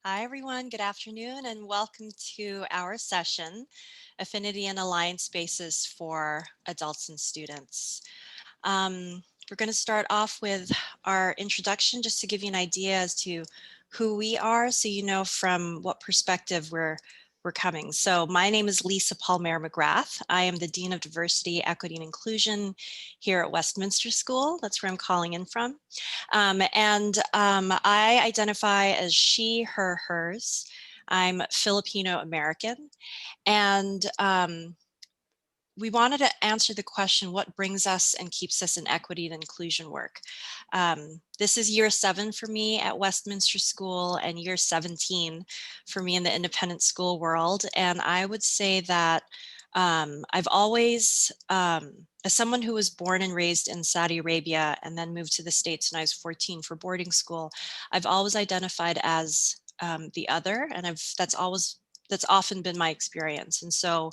Hi, everyone. Good afternoon, and welcome to our session, Affinity and Alliance Spaces for Adults and Students. We're going to start off with our introduction, just to give you an idea as to who we are, so you know from what perspective we're coming. So my name is Lisa Palmero McGrath. I am the Dean of Diversity, Equity, and Inclusion here at Westminster School. That's where I'm calling in from. I identify as she, her, hers. I'm Filipino American. And we wanted to answer the question, what brings us and keeps us in equity and inclusion work? This is year 7 for me at Westminster School and year 17 for me in the independent school world. And I would say that I've always, as someone who was born and raised in Saudi Arabia and then moved to the States when I was 14 for boarding school, I've always identified as the other, and that's often been my experience. And so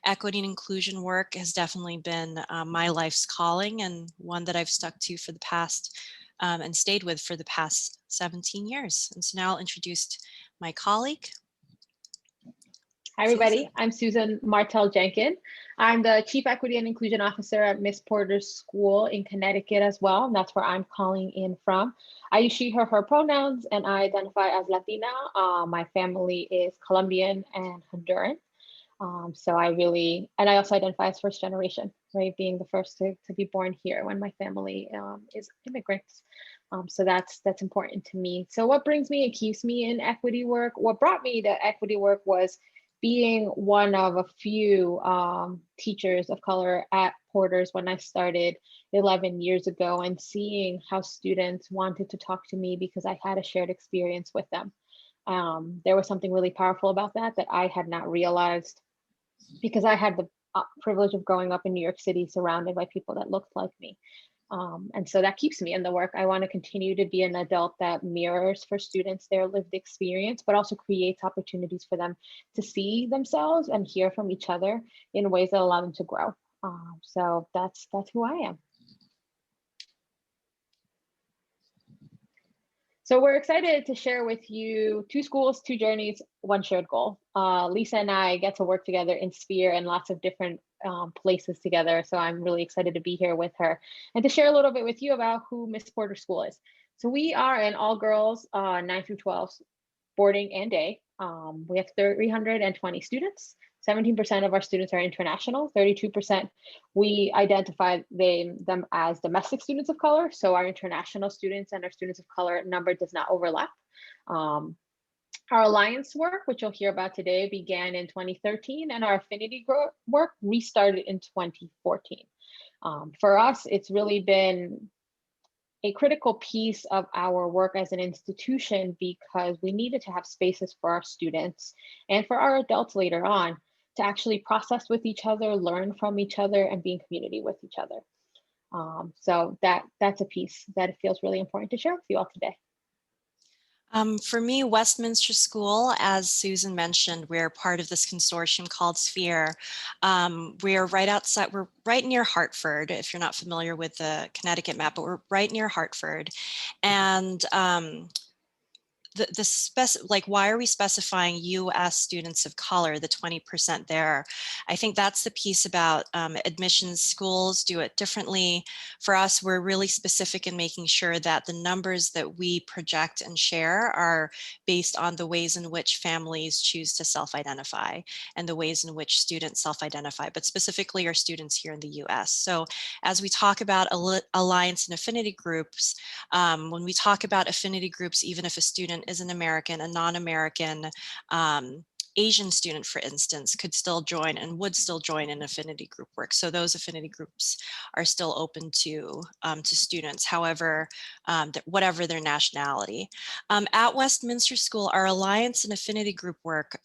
equity and inclusion work has definitely been my life's calling, and one that I've stuck to for the past and stayed with for the past 17 years. And so now I'll introduce my colleague. Hi, everybody. I'm Susan Martell Jenkin. I'm the Chief Equity and Inclusion Officer at Miss Porter's School in Connecticut as well. And that's where I'm calling in from. I use she, her pronouns, and I identify as Latina. My family is Colombian and Honduran. I also identify as first generation, right? Being the first to be born here when my family is immigrants. So that's important to me. So what brings me and keeps me in equity work? What brought me to equity work was being one of a few teachers of color at Porter's when I started 11 years ago, and seeing how students wanted to talk to me because I had a shared experience with them. There was something really powerful about that I had not realized, because I had the privilege of growing up in New York City surrounded by people that looked like me. And so that keeps me in the work. I want to continue to be an adult that mirrors for students their lived experience, but also creates opportunities for them to see themselves and hear from each other in ways that allow them to grow. So that's who I am. So we're excited to share with you 2 schools, 2 journeys, 1 shared goal. Lisa and I get to work together in Sphere and lots of different places together. So I'm really excited to be here with her and to share a little bit with you about who Miss Porter School is. So we are an all girls 9 through 12 boarding and day. We have 320 students. 17% of our students are international, 32% we identify them as domestic students of color. So our international students and our students of color number does not overlap. Our alliance work, which you'll hear about today, began in 2013, and our affinity work restarted in 2014. For us, it's really been a critical piece of our work as an institution, because we needed to have spaces for our students and for our adults later on to actually process with each other, learn from each other, and be in community with each other. So that's a piece that it feels really important to share with you all today. For me, Westminster School, as Susan mentioned, we're part of this consortium called Sphere. We're right near Hartford, if you're not familiar with the Connecticut map, but we're right near Hartford. And why are we specifying U.S. students of color, the 20% there? I think that's the piece about admissions. Schools do it differently. For us, we're really specific in making sure that the numbers that we project and share are based on the ways in which families choose to self-identify and the ways in which students self-identify, but specifically our students here in the U.S. So as we talk about alliance and affinity groups, when we talk about affinity groups, even if a student is an American, a non-American, Asian student, for instance, could still join and would still join in affinity group work. So those affinity groups are still open to students, however, whatever their nationality. At Westminster School, our alliance and affinity group work,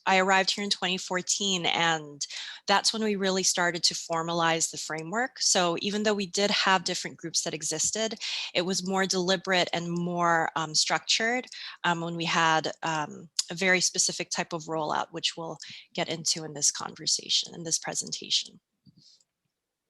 I arrived here in 2014, and that's when we really started to formalize the framework. So even though we did have different groups that existed, it was more deliberate and more structured when we had a very specific type of rollout, which we'll get into in this conversation, in this presentation.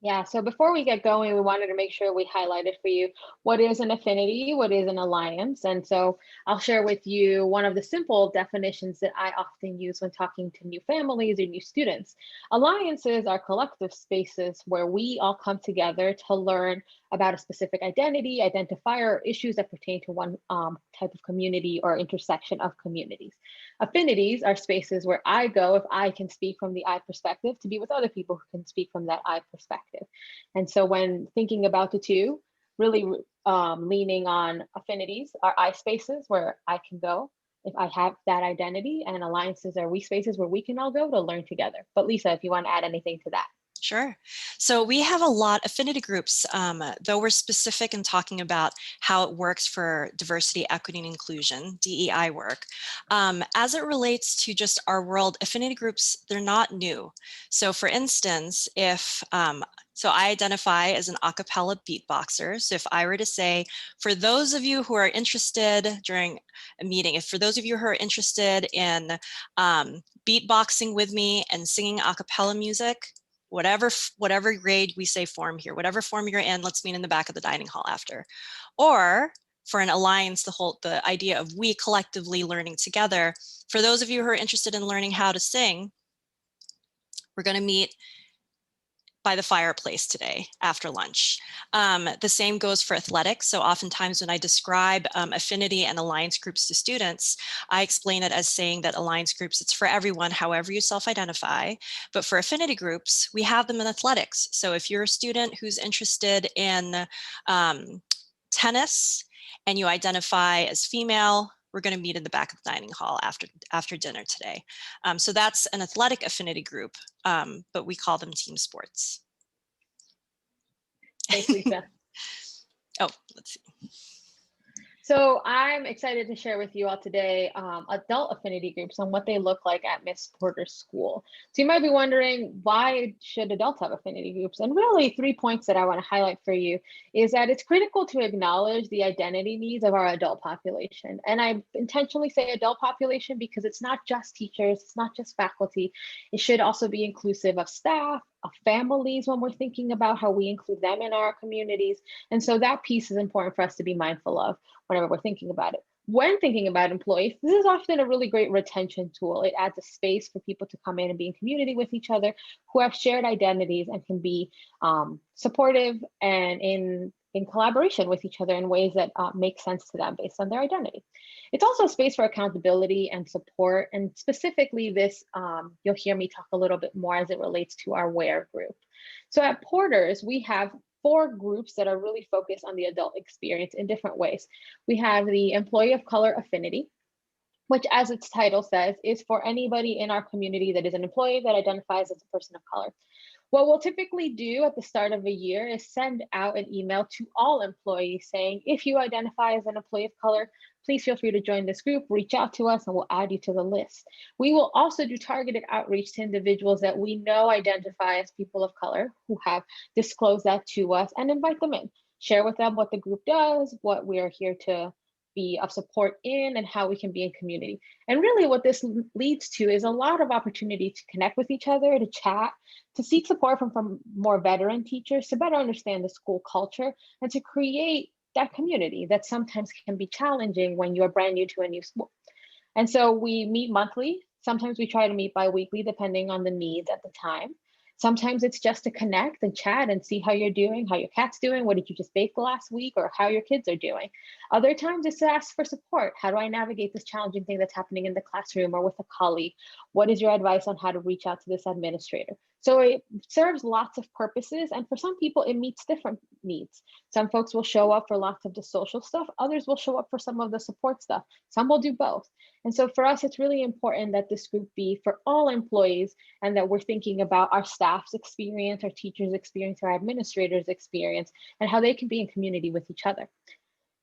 Yeah, so before we get going, we wanted to make sure we highlighted for you what is an affinity, what is an alliance. And so I'll share with you one of the simple definitions that I often use when talking to new families or new students. Alliances are collective spaces where we all come together to learn about a specific identity, identifier, or issues that pertain to one type of community or intersection of communities. Affinities are spaces where I go if I can speak from the I perspective to be with other people who can speak from that I perspective. And so when thinking about the two, really leaning on affinities are I spaces where I can go if I have that identity, and alliances are we spaces where we can all go to learn together. But Lisa, if you want to add anything to that. Sure. So we have a lot of affinity groups, though we're specific in talking about how it works for diversity, equity, and inclusion, DEI work. As it relates to just our world, affinity groups, they're not new. So for instance, if so I identify as an a cappella beatboxer. So if I were to say, for those of you who are interested during a meeting, if for those of you who are interested in beatboxing with me and singing a cappella music, whatever grade we say form here, whatever form you're in, let's meet in the back of the dining hall after. Or for an alliance, the idea of we collectively learning together. For those of you who are interested in learning how to sing, we're going to meet by the fireplace today after lunch. The same goes for athletics. So oftentimes when I describe affinity and alliance groups to students, I explain it as saying that alliance groups, it's for everyone, however you self-identify. But for affinity groups, we have them in athletics. So if you're a student who's interested in tennis and you identify as female, we're going to meet in the back of the dining hall after dinner today. So that's an athletic affinity group, but we call them team sports. Thanks, Lisa. Oh, let's see. So I'm excited to share with you all today adult affinity groups and what they look like at Miss Porter's school. So you might be wondering, why should adults have affinity groups? And really 3 points that I want to highlight for you is that it's critical to acknowledge the identity needs of our adult population. And I intentionally say adult population because it's not just teachers, it's not just faculty. It should also be inclusive of staff, of families when we're thinking about how we include them in our communities. And so that piece is important for us to be mindful of whenever we're thinking about it. When thinking about employees, this is often a really great retention tool. It adds a space for people to come in and be in community with each other who have shared identities and can be supportive and in collaboration with each other in ways that make sense to them based on their identity. It's also a space for accountability and support. And specifically this, you'll hear me talk a little bit more as it relates to our WHERE group. So at Porter's, we have 4 groups that are really focused on the adult experience in different ways. We have the Employee of Color Affinity, which as its title says, is for anybody in our community that is an employee that identifies as a person of color. What we'll typically do at the start of a year is send out an email to all employees saying, if you identify as an employee of color, please feel free to join this group, reach out to us, and we'll add you to the list. We will also do targeted outreach to individuals that we know identify as people of color who have disclosed that to us and invite them in. Share with them what the group does, what we are here to be of support in, and how we can be in community. And really what this leads to is a lot of opportunity to connect with each other, to chat, to seek support from more veteran teachers, to better understand the school culture, and to create that community that sometimes can be challenging when you're brand new to a new school. And so we meet monthly. Sometimes we try to meet bi-weekly depending on the needs at the time. Sometimes it's just to connect and chat and see how you're doing, how your cat's doing, what did you just bake last week, or how your kids are doing. Other times it's to ask for support. How do I navigate this challenging thing that's happening in the classroom or with a colleague? What is your advice on how to reach out to this administrator? So it serves lots of purposes, and for some people it meets different needs. Some folks will show up for lots of the social stuff, others will show up for some of the support stuff. Some will do both. And so for us, it's really important that this group be for all employees and that we're thinking about our staff's experience, our teachers' experience, our administrators' experience, and how they can be in community with each other.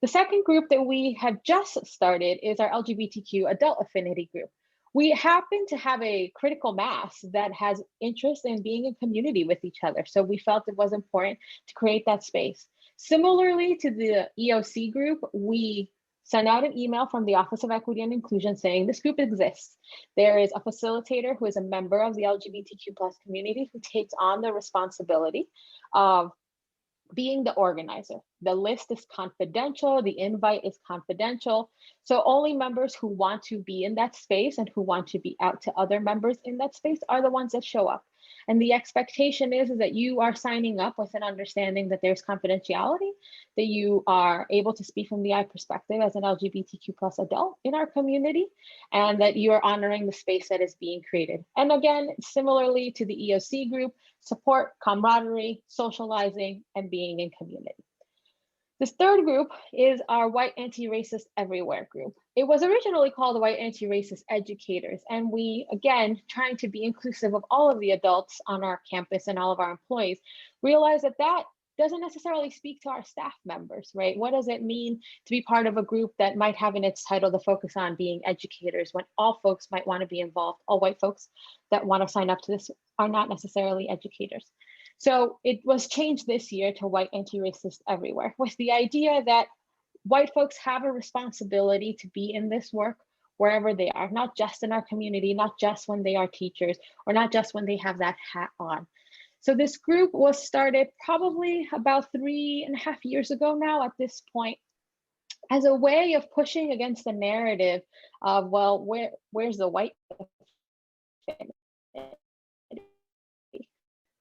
The second group that we have just started is our LGBTQ adult affinity group. We happen to have a critical mass that has interest in being in community with each other. So we felt it was important to create that space. Similarly to the EOC group, we send out an email from the Office of Equity and Inclusion saying this group exists. There is a facilitator who is a member of the LGBTQ+ community who takes on the responsibility of being the organizer. The list is confidential, the invite is confidential. So only members who want to be in that space and who want to be out to other members in that space are the ones that show up. And the expectation is that you are signing up with an understanding that there's confidentiality, that you are able to speak from the I perspective as an LGBTQ+ adult in our community, and that you are honoring the space that is being created. And again, similarly to the EOC group, support, camaraderie, socializing, and being in community. This third group is our White Anti-Racist Everywhere group. It was originally called the White Anti-Racist Educators, and we, again, trying to be inclusive of all of the adults on our campus and all of our employees, realized that that doesn't necessarily speak to our staff members, right? What does it mean to be part of a group that might have in its title the focus on being educators when all folks might want to be involved? All white folks that want to sign up to this are not necessarily educators. So it was changed this year to White Anti-Racist Everywhere, with the idea that white folks have a responsibility to be in this work wherever they are, not just in our community, not just when they are teachers, or not just when they have that hat on. So this group was started probably about 3.5 years ago now at this point, as a way of pushing against the narrative of, well, where's the white?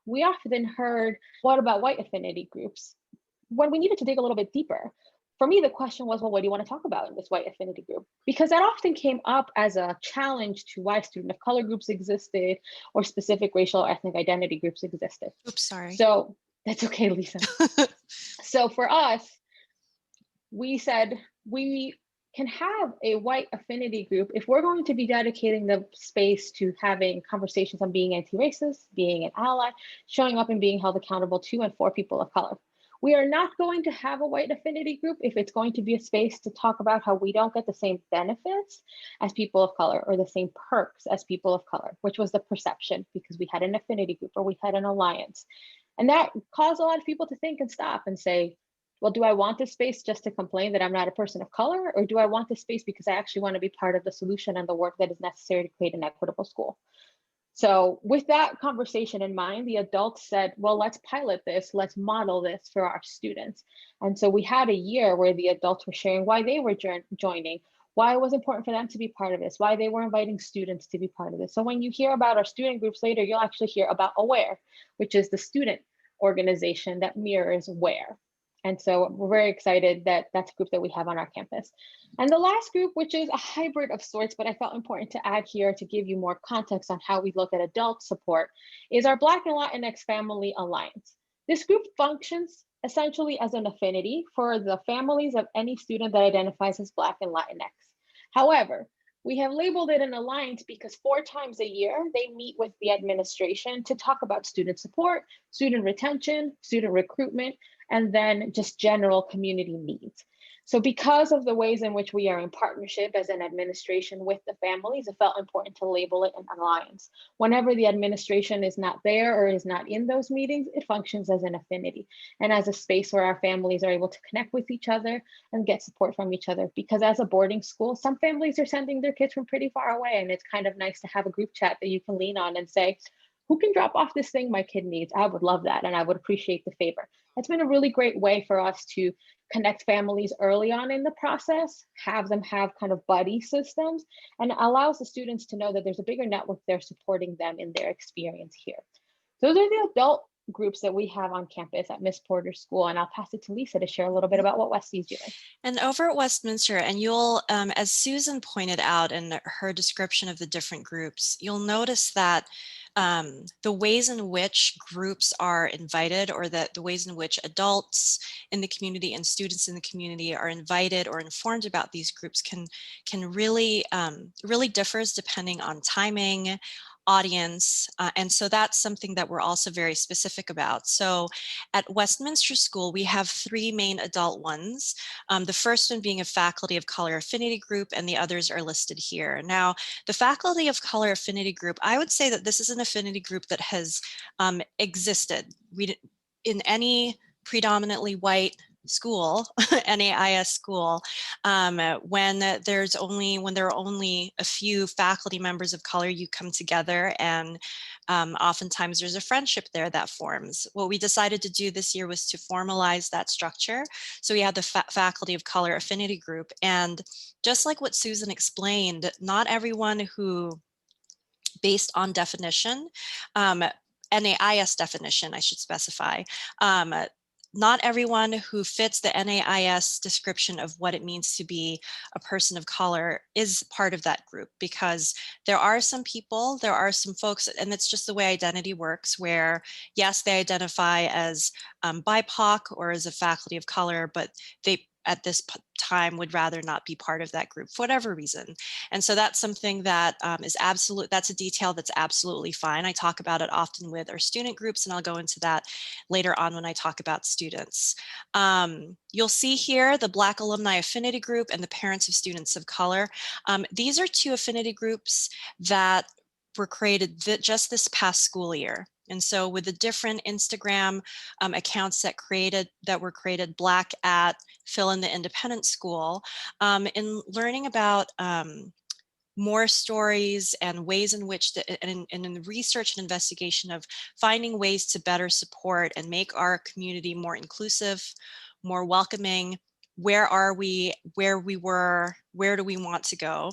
We often heard, what about white affinity groups? When we needed to dig a little bit deeper, for me, the question was, well, what do you want to talk about in this white affinity group? Because that often came up as a challenge to why student of color groups existed or specific racial or ethnic identity groups existed. Oops, sorry. So that's okay, Lisa. So for us, we said we can have a white affinity group if we're going to be dedicating the space to having conversations on being anti-racist, being an ally, showing up and being held accountable to and for people of color. We are not going to have a white affinity group if it's going to be a space to talk about how we don't get the same benefits as people of color or the same perks as people of color, which was the perception because we had an affinity group or we had an alliance. And that caused a lot of people to think and stop and say, well, do I want this space just to complain that I'm not a person of color? Or do I want this space because I actually want to be part of the solution and the work that is necessary to create an equitable school? So with that conversation in mind, the adults said, well, let's pilot this, let's model this for our students. And so we had a year where the adults were sharing why they were joining, why it was important for them to be part of this, why they were inviting students to be part of this. So when you hear about our student groups later, you'll actually hear about AWARE, which is the student organization that mirrors WHERE. And so we're very excited that that's a group that we have on our campus. And the last group, which is a hybrid of sorts, but I felt important to add here to give you more context on how we look at adult support, is our Black and Latinx Family Alliance. This group functions essentially as an affinity for the families of any student that identifies as Black and Latinx. However, we have labeled it an alliance because 4 times a year, they meet with the administration to talk about student support, student retention, student recruitment, and then just general community needs. So because of the ways in which we are in partnership as an administration with the families, it felt important to label it an alliance. Whenever the administration is not there or is not in those meetings, it functions as an affinity and as a space where our families are able to connect with each other and get support from each other. Because as a boarding school, some families are sending their kids from pretty far away, and it's kind of nice to have a group chat that you can lean on and say, who can drop off this thing my kid needs? I would love that, and I would appreciate the favor. That's been a really great way for us to connect families early on in the process, have them have kind of buddy systems, and allows the students to know that there's a bigger network there supporting them in their experience here. Those are the adult groups that we have on campus at Miss Porter's school, and I'll pass it to Lisa to share a little bit about what Westy's doing. And over at Westminster, and you'll, as Susan pointed out in her description of the different groups, you'll notice that the ways in which groups are invited, or that the ways in which adults in the community and students in the community are invited or informed about these groups can really differs depending on timing, audience, and so that's something that we're also very specific about. So at Westminster School, we have 3 main adult ones, the first one being a Faculty of Color Affinity group, and the others are listed here. Now, the Faculty of Color Affinity group, I would say that this is an affinity group that has existed in any predominantly white school, NAIS school, when there are only a few faculty members of color, you come together, and oftentimes there's a friendship there that forms. What we decided to do this year was to formalize that structure. So we had the faculty of color affinity group, and just like what Susan explained, not everyone who, based on definition, NAIS definition, I should specify, not everyone who fits the NAIS description of what it means to be a person of color is part of that group, because there are some folks, and it's just the way identity works, where yes, they identify as BIPOC or as a faculty of color, but they at this time would rather not be part of that group for whatever reason. And so that's something that that's a detail that's absolutely fine. I talk about it often with our student groups, and I'll go into that later on when I talk about students. You'll see here the Black Alumni Affinity Group and the Parents of Students of Color. These are two affinity groups that were created just this past school year. And so with the different Instagram accounts that were created, Black at fill in the independent school, in learning about more stories and ways in which, and in the research and investigation of finding ways to better support and make our community more inclusive, more welcoming. Where are we, where we were, where do we want to go?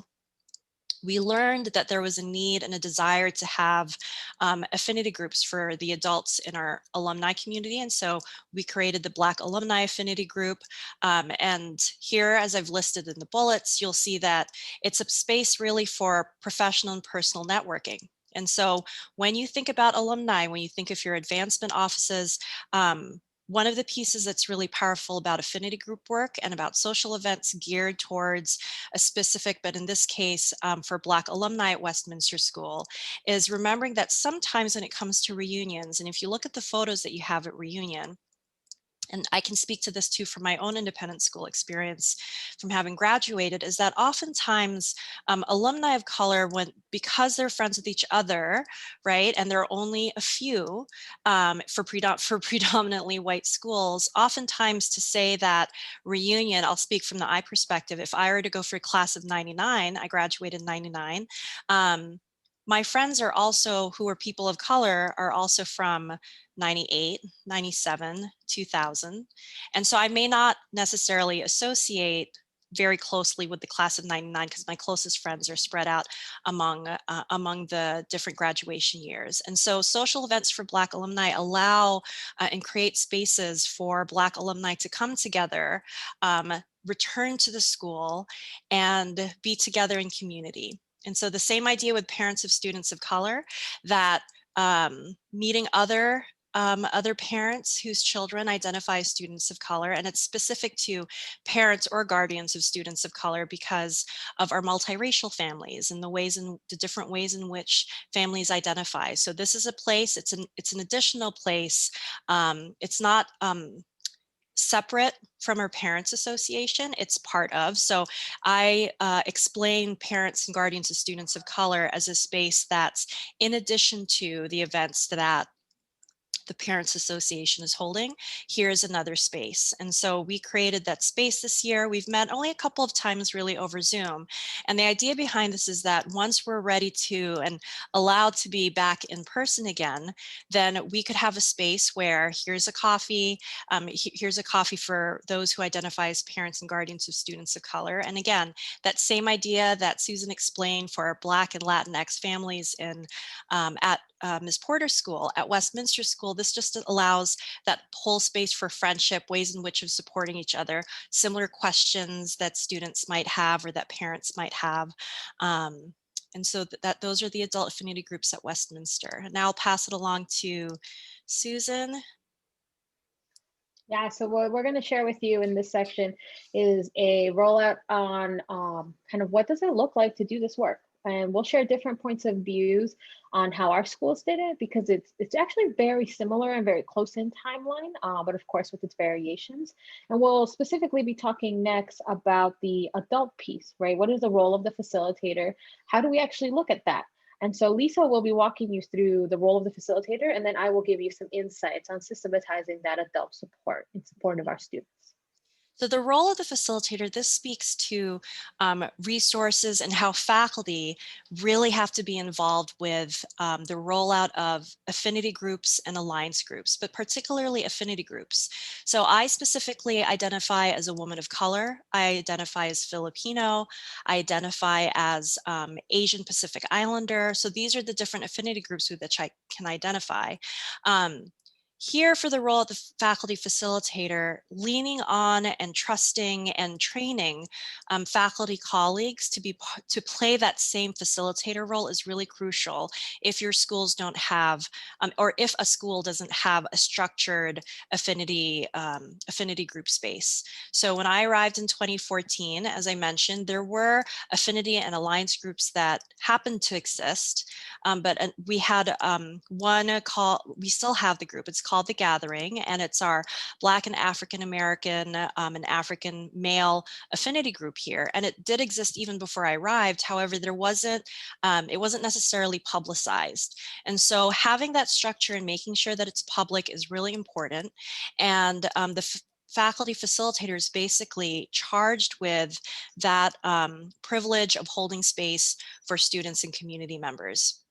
We learned that there was a need and a desire to have affinity groups for the adults in our alumni community. And so we created the Black Alumni Affinity Group. And here, as I've listed in the bullets, you'll see that it's a space really for professional and personal networking. And so when you think about alumni, when you think of your advancement offices, one of the pieces that's really powerful about affinity group work and about social events geared towards a specific, but in this case for Black alumni at Westminster School, is remembering that sometimes when it comes to reunions, and if you look at the photos that you have at reunion, and I can speak to this too from my own independent school experience from having graduated, is that oftentimes alumni of color, because they're friends with each other, right, and there are only a few for predominantly white schools, oftentimes to say that reunion, I'll speak from the I perspective, if I were to go for a class of 99, I graduated in 99, my friends are also, who are people of color, are also from 98, 97, 2000. And so I may not necessarily associate very closely with the class of 99 because my closest friends are spread out among the different graduation years. And so social events for Black alumni allow and create spaces for Black alumni to come together, return to the school, and be together in community. And so the same idea with parents of students of color, that meeting other parents whose children identify as students of color, and it's specific to parents or guardians of students of color because of our multiracial families and the different ways in which families identify. So this is a place, it's an additional place. It's not separate from our parents association, it's part of. So I explain parents and guardians of students of color as a space that's in addition to the events that the Parents Association is holding, here's another space. And so we created that space this year. We've met only a couple of times really over Zoom. And the idea behind this is that once we're ready to and allowed to be back in person again, then we could have a space where here's a coffee, here's a coffee for those who identify as parents and guardians of students of color. And again, that same idea that Susan explained for our Black and Latinx families at Ms. Porter's school, at Westminster School, this just allows that whole space for friendship, ways in which of supporting each other, similar questions that students might have or that parents might have. And so those are the adult affinity groups at Westminster. And now I'll pass it along to Susan. Yeah, so what we're going to share with you in this section is a rollout on kind of what does it look like to do this work. And we'll share different points of views on how our schools did it, because it's actually very similar and very close in timeline, but of course with its variations. And we'll specifically be talking next about the adult piece, right? What is the role of the facilitator? How do we actually look at that? And so Lisa will be walking you through the role of the facilitator, and then I will give you some insights on systematizing that adult support in support of our students. So the role of the facilitator, this speaks to resources and how faculty really have to be involved with the rollout of affinity groups and alliance groups, but particularly affinity groups. So I specifically identify as a woman of color. I identify as Filipino. I identify as Asian Pacific Islander. So these are the different affinity groups with which I can identify. Here for the role of the faculty facilitator, leaning on and trusting and training faculty colleagues to play that same facilitator role is really crucial if your schools don't have, or if a school doesn't have a structured affinity group space. So when I arrived in 2014, as I mentioned, there were affinity and alliance groups that happened to exist, but we had one called, we still have the group, it's called The Gathering, and it's our Black and African American and African male affinity group here. And it did exist even before I arrived. However, it wasn't necessarily publicized. And so having that structure and making sure that it's public is really important. And the faculty facilitators basically charged with that privilege of holding space for students and community members.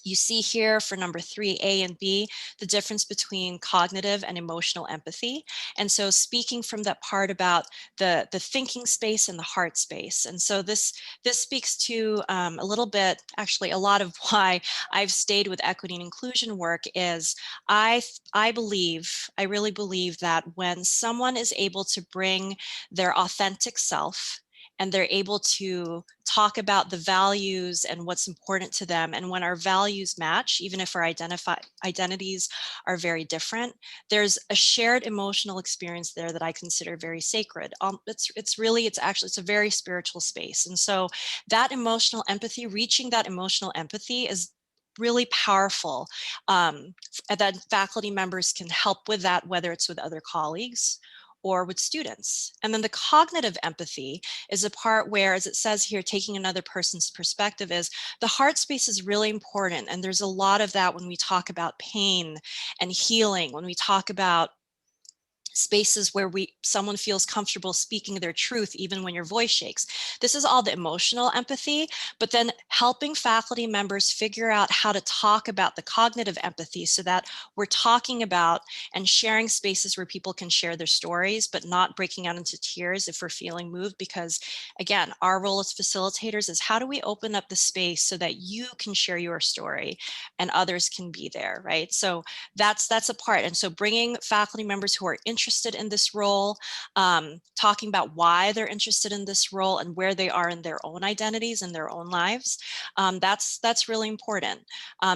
You see here for number 3A and B, the difference between cognitive and emotional empathy. And so speaking from that part about the thinking space and the heart space. And so this speaks to a little bit, actually a lot of why I've stayed with equity and inclusion work is I really believe that when someone is able to bring their authentic self and they're able to talk about the values and what's important to them. And when our values match, even if our identities are very different, there's a shared emotional experience there that I consider very sacred. It's a very spiritual space. And so that emotional empathy, reaching that emotional empathy is really powerful. That faculty members can help with that, whether it's with other colleagues or with students. And then the cognitive empathy is a part where, as it says here, taking another person's perspective is the heart space is really important. And there's a lot of that when we talk about pain and healing, when we talk about spaces where someone feels comfortable speaking their truth even when your voice shakes. This is all the emotional empathy, but then helping faculty members figure out how to talk about the cognitive empathy so that we're talking about and sharing spaces where people can share their stories, but not breaking out into tears if we're feeling moved. Because again, our role as facilitators is how do we open up the space so that you can share your story and others can be there, right? So that's a part. And so bringing faculty members who are interested in this role, talking about why they're interested in this role and where they are in their own identities and their own lives, that's really important,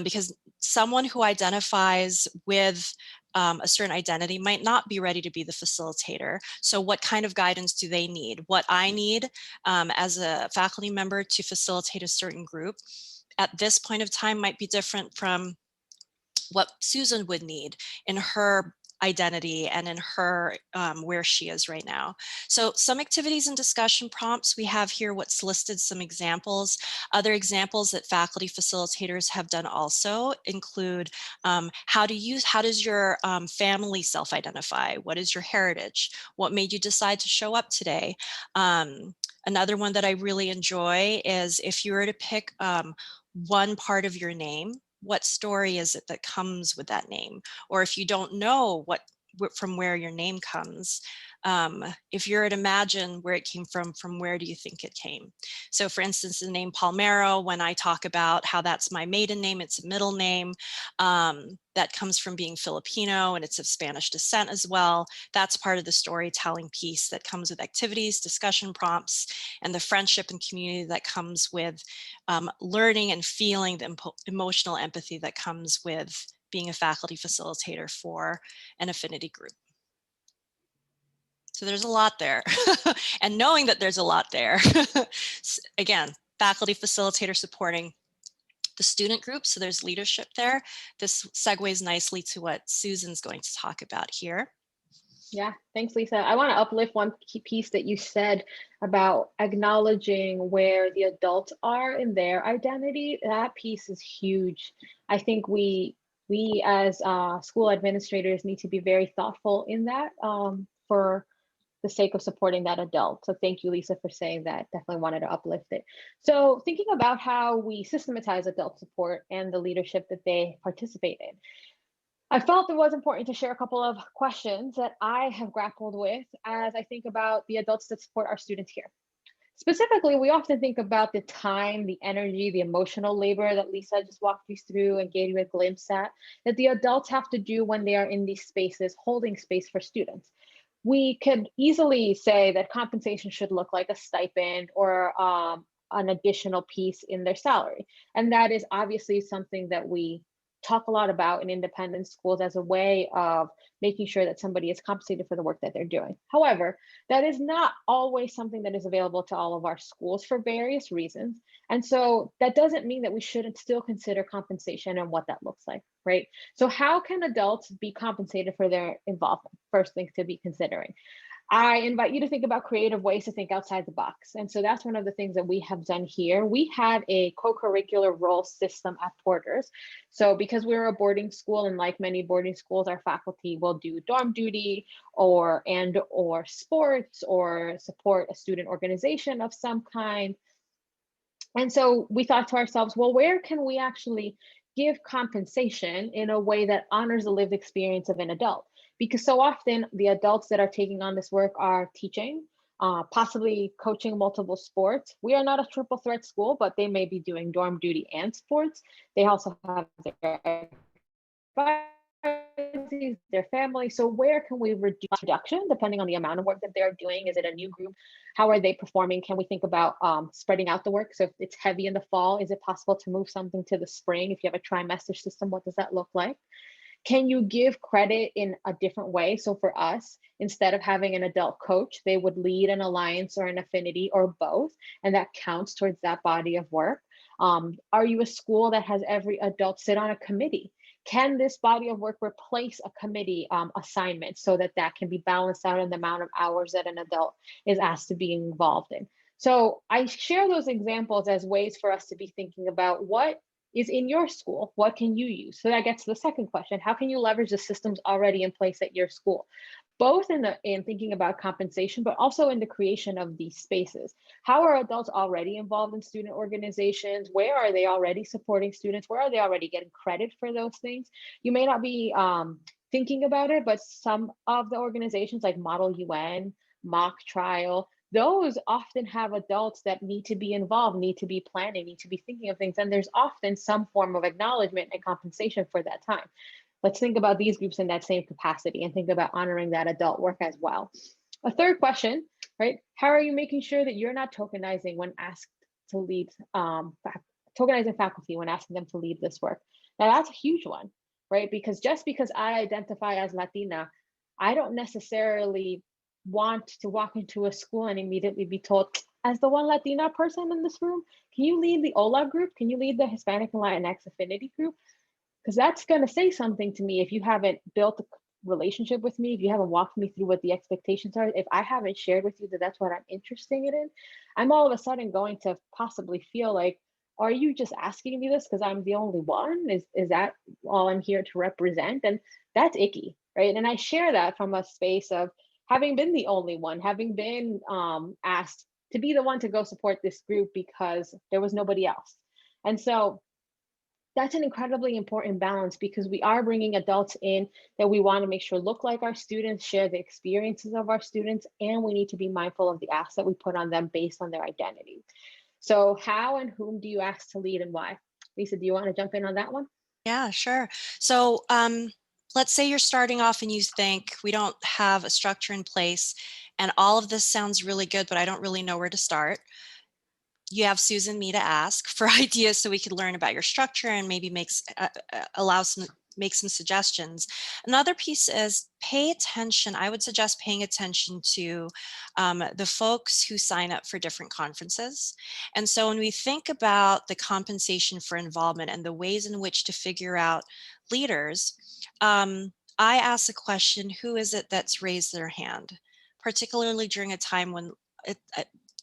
because someone who identifies with a certain identity might not be ready to be the facilitator. So what kind of guidance do they need? What I need as a faculty member to facilitate a certain group at this point of time might be different from what Susan would need in her identity and in her where she is right now. So some activities and discussion prompts, we have here what's listed, some examples. Other examples that faculty facilitators have done also include how does your family self-identify? What is your heritage? What made you decide to show up today? Another one that I really enjoy is if you were to pick one part of your name, what story is it that comes with that name? Or if you don't know from where your name comes, if you were to imagine where it came from where do you think it came? So for instance, the name Palmero, when I talk about how that's my maiden name, it's a middle name, that comes from being Filipino and it's of Spanish descent as well. That's part of the storytelling piece that comes with activities, discussion prompts, and the friendship and community that comes with learning and feeling the emotional empathy that comes with being a faculty facilitator for an affinity group. So there's a lot there. And knowing that there's a lot there, again, faculty facilitator supporting the student group, so there's leadership there. This segues nicely to what Susan's going to talk about here. Yeah, thanks, Lisa. I want to uplift one key piece that you said about acknowledging where the adults are in their identity. That piece is huge. I think we as school administrators need to be very thoughtful in that for the sake of supporting that adult. So thank you, Lisa, for saying that. Definitely wanted to uplift it. So thinking about how we systematize adult support and the leadership that they participate in, I felt it was important to share a couple of questions that I have grappled with as I think about the adults that support our students here. Specifically, we often think about the time, the energy, the emotional labor that Lisa just walked you through and gave you a glimpse at, that the adults have to do when they are in these spaces, holding space for students. We could easily say that compensation should look like a stipend or an additional piece in their salary. And that is obviously something that we talk a lot about in independent schools as a way of making sure that somebody is compensated for the work that they're doing. However, that is not always something that is available to all of our schools for various reasons. And so that doesn't mean that we shouldn't still consider compensation and what that looks like, right? So how can adults be compensated for their involvement? First thing to be considering. I invite you to think about creative ways to think outside the box. And so that's one of the things that we have done here. We have a co-curricular role system at Porter's. So because we're a boarding school, and like many boarding schools, our faculty will do dorm duty or sports or support a student organization of some kind. And so we thought to ourselves, well, where can we actually give compensation in a way that honors the lived experience of an adult? Because so often the adults that are taking on this work are teaching, possibly coaching multiple sports. We are not a triple threat school, but they may be doing dorm duty and sports. They also have their their family. So where can we reduce production depending on the amount of work that they're doing? Is it a new group? How are they performing? Can we think about spreading out the work? So if it's heavy in the fall, is it possible to move something to the spring? If you have a trimester system, what does that look like? Can you give credit in a different way? So for us, instead of having an adult coach, they would lead an alliance or an affinity or both, and that counts towards that body of work. Are you a school that has every adult sit on a committee? Can this body of work replace a committee assignment so that that can be balanced out in the amount of hours that an adult is asked to be involved in? So I share those examples as ways for us to be thinking about what is in your school, what can you use? So that gets to the second question. How can you leverage the systems already in place at your school? Both in thinking about compensation, but also in the creation of these spaces. How are adults already involved in student organizations? Where are they already supporting students? Where are they already getting credit for those things? You may not be thinking about it, but some of the organizations like Model UN, Mock Trial, those often have adults that need to be involved, need to be planning, need to be thinking of things. And there's often some form of acknowledgement and compensation for that time. Let's think about these groups in that same capacity and think about honoring that adult work as well. A third question, right? How are you making sure that you're not tokenizing when asked to lead, tokenizing faculty when asking them to lead this work? Now that's a huge one, right? Because just because I identify as Latina, I don't necessarily want to walk into a school and immediately be told, as the one Latina person in this room, can you lead the OLA group? Can you lead the Hispanic and Latinx affinity group? Because that's going to say something to me if you haven't built a relationship with me, if you haven't walked me through what the expectations are, if I haven't shared with you that that's what I'm interested in, I'm all of a sudden going to possibly feel like, are you just asking me this because I'm the only one? Is that all I'm here to represent? And that's icky, right? And I share that from a space of having been the only one, having been asked to be the one to go support this group because there was nobody else. And so that's an incredibly important balance because we are bringing adults in that we want to make sure look like our students, share the experiences of our students, and we need to be mindful of the asks that we put on them based on their identity. So how and whom do you ask to lead and why? Lisa, do you want to jump in on that one? Yeah, sure. So let's say you're starting off and you think we don't have a structure in place and all of this sounds really good, but I don't really know where to start. You have Susan and me to ask for ideas so we could learn about your structure and maybe make some suggestions. Another piece is pay attention. I would suggest paying attention to the folks who sign up for different conferences. And so when we think about the compensation for involvement and the ways in which to figure out leaders, I ask the question, who is it that's raised their hand, particularly during a time when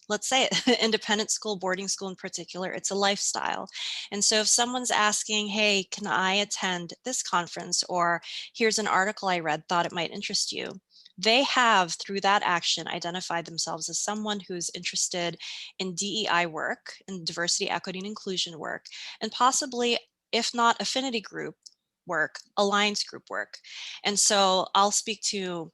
let's say it, independent school, boarding school in particular, it's a lifestyle. And so if someone's asking, hey, can I attend this conference? Or here's an article I read, thought it might interest you. they have, through that action, identified themselves as someone who's interested in DEI work, in diversity, equity, and inclusion work, and possibly, if not affinity group work, alliance group work. And so I'll speak to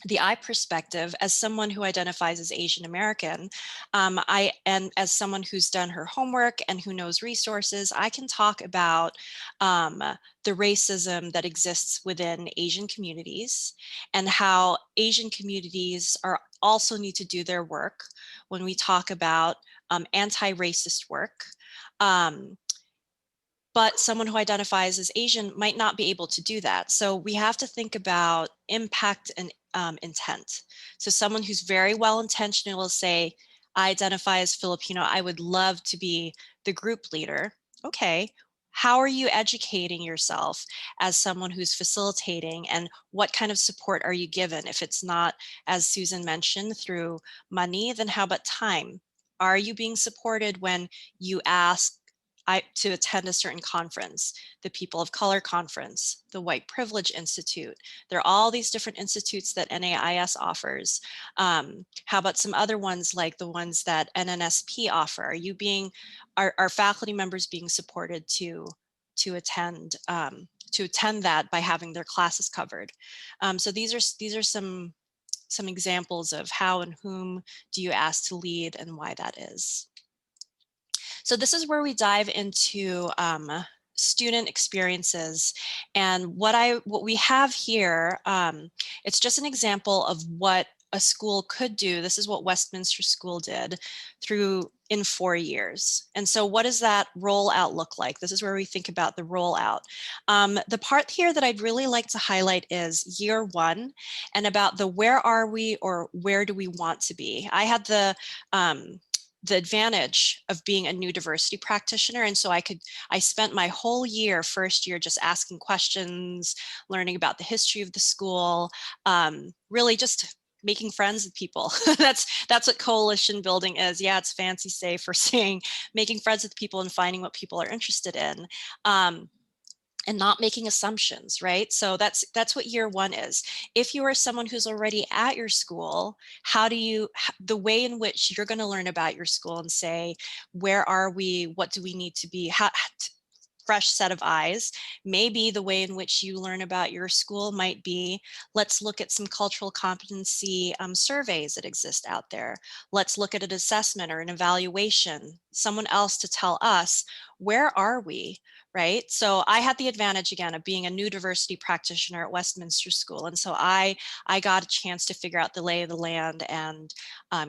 the I perspective as someone who identifies as Asian American. And as someone who's done her homework and who knows resources, I can talk about the racism that exists within Asian communities and how Asian communities are also need to do their work when we talk about anti-racist work. But someone who identifies as Asian might not be able to do that. So we have to think about impact and intent. So someone who's very well-intentioned will say, I identify as Filipino, I would love to be the group leader. Okay, how are you educating yourself as someone who's facilitating, and what kind of support are you given? If it's not, as Susan mentioned, through money, then how about time? Are you being supported when you ask to attend a certain conference, the People of Color Conference, the White Privilege Institute? There are all these different institutes that NAIS offers. How about some other ones like the ones that NNSP offer? Are faculty members being supported to attend that by having their classes covered? So these are some examples of how and whom do you ask to lead and why that is. So this is where we dive into student experiences. And what we have here, it's just an example of what a school could do. This is what Westminster School did in 4 years. And so what does that rollout look like? This is where we think about the rollout. The part here that I'd really like to highlight is year 1 and about the where are we or where do we want to be. I had the advantage of being a new diversity practitioner. And so I spent my whole first year, just asking questions, learning about the history of the school, really just making friends with people. That's what coalition building is. Yeah, it's fancy say for saying making friends with people and finding what people are interested in. And not making assumptions, right? So that's what year 1 is. If you are someone who's already at your school, the way in which you're going to learn about your school and say, where are we? What do we need to be? Fresh set of eyes. Maybe the way in which you learn about your school might be, let's look at some cultural competency surveys that exist out there. Let's look at an assessment or an evaluation, someone else to tell us, where are we? Right? So I had the advantage again of being a new diversity practitioner at Westminster School. And so I got a chance to figure out the lay of the land and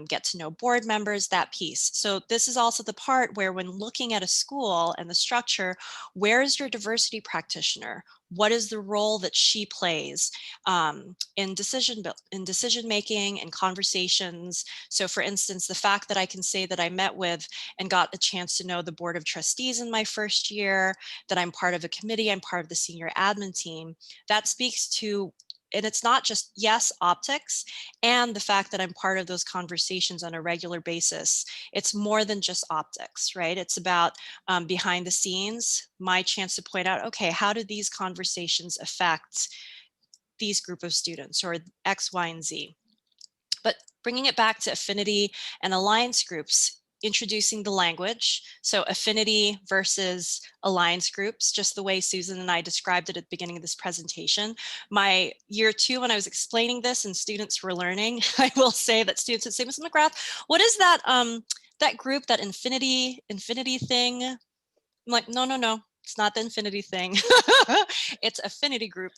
get to know board members, that piece. So this is also the part where when looking at a school and the structure, where is your diversity practitioner? What is the role that she plays in decision making and conversations? So for instance, the fact that I can say that I met with and got a chance to know the board of trustees in my first year, that I'm part of a committee, I'm part of the senior admin team, that speaks to, and it's not just, yes, optics, and the fact that I'm part of those conversations on a regular basis. It's more than just optics, right? It's about behind the scenes, my chance to point out, okay, how do these conversations affect these group of students or X, Y, and Z? But bringing it back to affinity and alliance groups, introducing the language. So affinity versus alliance groups, just the way Susan and I described it at the beginning of this presentation. My year 2, when I was explaining this and students were learning, I will say that students would say, Ms. McGrath, what is that that group, that infinity thing? I'm like, no, it's not the infinity thing. It's affinity group.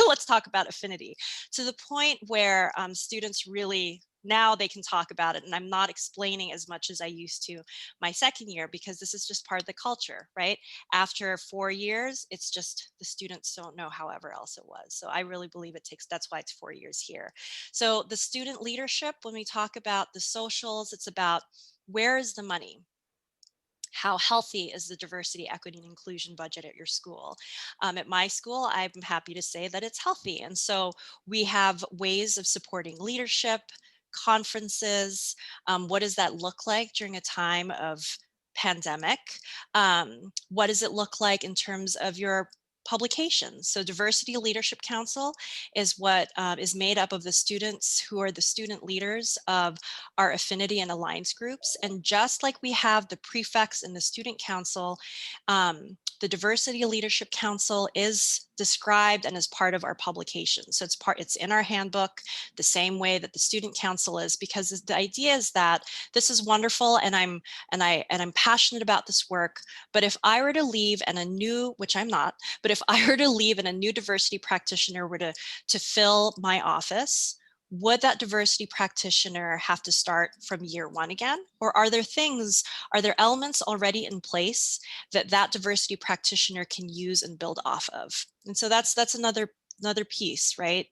Let's talk about affinity. To the point where students really, now they can talk about it, and I'm not explaining as much as I used to my second year, because this is just part of the culture, right? After 4 years, it's just the students don't know however else it was. So I really believe that's why it's 4 years here. So the student leadership, when we talk about the socials, it's about, where is the money? How healthy is the diversity, equity, and inclusion budget at your school? At my school, I'm happy to say that it's healthy. And so we have ways of supporting leadership, conferences. What does that look like during a time of pandemic? What does it look like in terms of your publications. So Diversity Leadership Council is what is made up of the students who are the student leaders of our affinity and alliance groups. And just like we have the prefects in the student council, the Diversity Leadership Council is described and is part of our publication. So it's in our handbook the same way that the student council is, because the idea is that this is wonderful and I'm passionate about this work. But if I were to leave and a new, which I'm not, but if I were to leave and a new diversity practitioner were to fill my office, would that diversity practitioner have to start from year one again? Or are there elements already in place that diversity practitioner can use and build off of? And so that's another piece, right?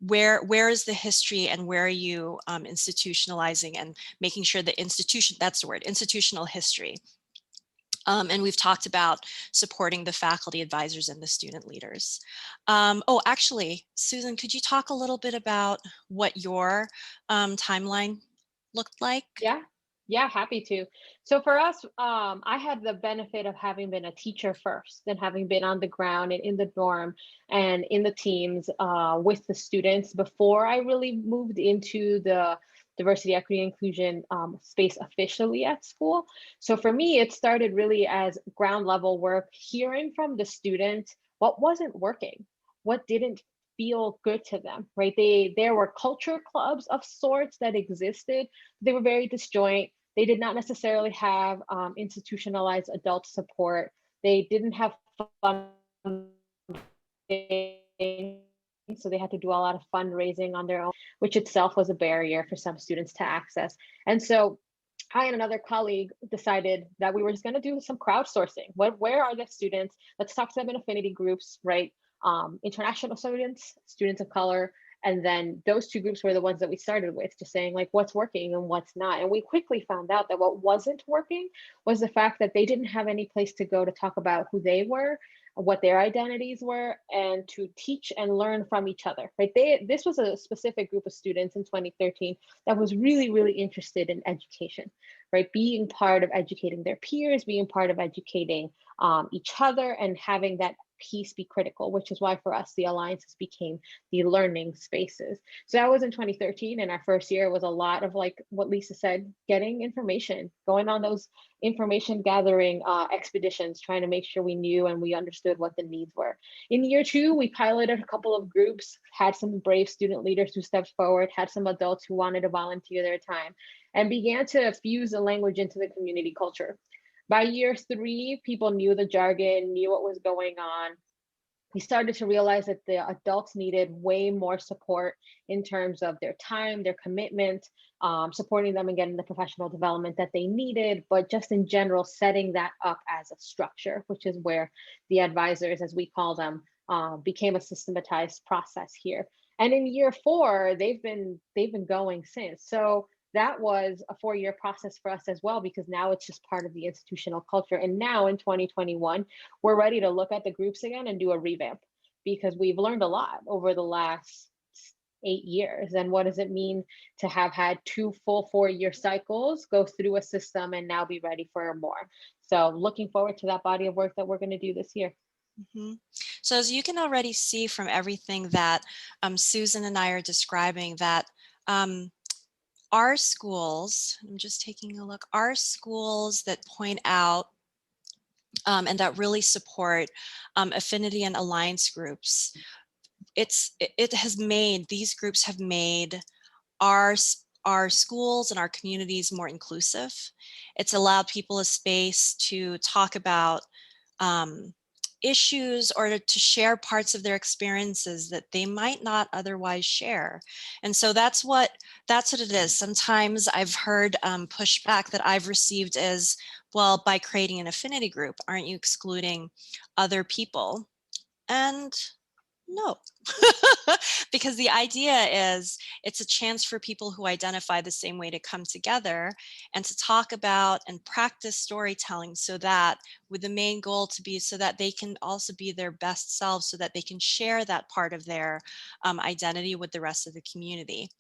Where is the history, and where are you institutionalizing and making sure the institution, that's the word, institutional history. And we've talked about supporting the faculty advisors and the student leaders. Oh, actually, Susan, could you talk a little bit about what your timeline looked like? Yeah, happy to. So for us, I had the benefit of having been a teacher first and having been on the ground and in the dorm and in the teams with the students before I really moved into the diversity, equity, inclusion space officially at school. So for me, it started really as ground level work, hearing from the students what wasn't working, what didn't feel good to them, right? There were culture clubs of sorts that existed. They were very disjoint. They did not necessarily have institutionalized adult support. They didn't have funding, so they had to do a lot of fundraising on their own, which itself was a barrier for some students to access. And so I and another colleague decided that we were just going to do some crowdsourcing. Where are the students? Let's talk to them in affinity groups, right? International students, students of color, and then those two groups were the ones that we started with, just saying like what's working and what's not. And we quickly found out that what wasn't working was the fact that they didn't have any place to go to talk about who they were, what their identities were, and to teach and learn from each other, right? This was a specific group of students in 2013 that was really, really interested in education, right? Being part of educating their peers, being part of educating each other, and having that piece be critical, which is why for us, the alliances became the learning spaces. So that was in 2013. And our first year was a lot of, like what Lisa said, getting information, going on those information gathering expeditions, trying to make sure we knew and we understood what the needs were. In year two, we piloted a couple of groups, had some brave student leaders who stepped forward, had some adults who wanted to volunteer their time, and began to fuse the language into the community culture. By year three, people knew the jargon, knew what was going on. We started to realize that the adults needed way more support in terms of their time, their commitment, supporting them and getting the professional development that they needed, but just in general, setting that up as a structure, which is where the advisors, as we call them, became a systematized process here. And in year four, they've been going since. So that was a 4-year process for us as well, because now it's just part of the institutional culture. And now in 2021, we're ready to look at the groups again and do a revamp, because we've learned a lot over the last 8 years. And what does it mean to have had 2 full 4-year cycles, go through a system, and now be ready for more? So looking forward to that body of work that we're going to do this year. Mm-hmm. So as you can already see from everything that Susan and I are describing, that our schools, I'm just taking a look, our schools that point out and that really support affinity and alliance groups, these groups have made our schools and our communities more inclusive. It's allowed people a space to talk about issues, or to share parts of their experiences that they might not otherwise share. And so that's what it is. Sometimes I've heard pushback that I've received is, well, by creating an affinity group, aren't you excluding other people? And no, because the idea is it's a chance for people who identify the same way to come together and to talk about and practice storytelling, so that with the main goal to be so that they can also be their best selves, so that they can share that part of their identity with the rest of the community.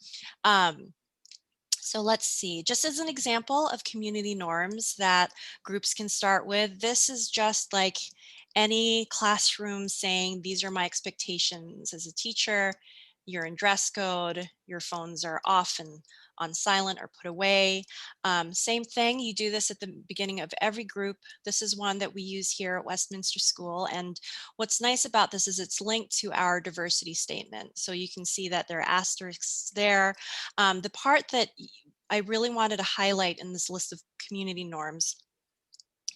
So let's see, just as an example of community norms that groups can start with, this is just like any classroom saying, these are my expectations as a teacher, you're in dress code, your phones are off and on silent or put away. Same thing, you do this at the beginning of every group. This is one that we use here at Westminster School. And what's nice about this is it's linked to our diversity statement. So you can see that there are asterisks there. The part that I really wanted to highlight in this list of community norms